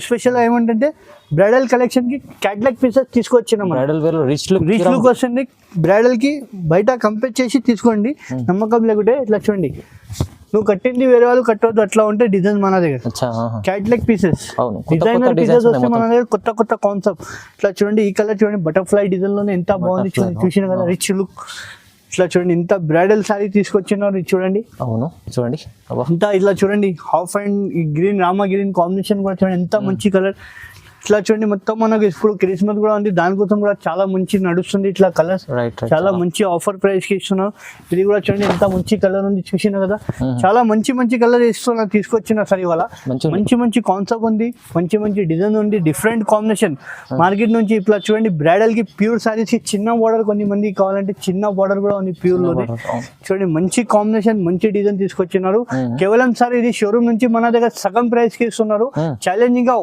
Special ఏమంటే bridal collection కి catalog pieces తీసుకొచ్చినాం. బ్రైడల్ వేర్ రిచ్ లుక్ వస్తుంది. బ్రైడల్ కి బయట కంపేర్ చేసి తీసుకోండి, నమ్మకం లేకుంటే ఇట్లా చూడండి. నువ్వు కట్టింది వేరే వాళ్ళు కట్టవద్దు, అట్లా ఉంటే డిజైన్ మన దగ్గర క్యాటలాగ్ పీసెస్, డిజైనర్ పీసెస్ వస్తే మన దగ్గర కొత్త కొత్త కాన్సెప్ట్. ఇట్లా చూడండి, ఈ కలర్ చూడండి, బటర్ఫ్లై డిజైన్ లోనే ఎంత బాగుంది చూసిన కదా, రిచ్ లుక్. ఇట్లా చూడండి, ఇంత బ్రైడల్ సారీ తీసుకొచ్చినారు చూడండి. అవును చూడండి, ఇంత ఇట్లా చూడండి, half and green Rama green combination కూడా చూడండి ఎంత మంచి కలర్. ఇట్లా చూడండి, మొత్తం మనకు ఇప్పుడు క్రిస్మస్ కూడా ఉంది, దానికోసం కూడా చాలా మంచి నడుస్తుంది. ఇట్లా కలర్స్ చాలా మంచి ఆఫర్ ప్రైస్ కి ఇస్తున్నారు. ఇది కూడా చూడండి ఎంత మంచి కలర్ ఉంది చూసిన కదా, చాలా మంచి మంచి కలర్ ఇస్తున్నారు తీసుకొచ్చిన సరే ఇవాళ. మంచి మంచి కాన్సెప్ట్ ఉంది, మంచి మంచి డిజైన్ ఉంది, డిఫరెంట్ కాంబినేషన్ మార్కెట్ నుంచి. ఇట్లా చూడండి, బ్రైడల్ కి ప్యూర్ సారీస్ కి చిన్న బార్డర్, కొన్ని మంది కావాలంటే చిన్న బార్డర్ కూడా ఉంది ప్యూర్ లోనే. చూడండి మంచి కాంబినేషన్, మంచి డిజైన్ తీసుకొచ్చినారు. కేవలం సార్ ఇది షోరూమ్ నుంచి మన దగ్గర సగం ప్రైస్ కి ఇస్తున్నారు. ఛాలెంజింగ్ గా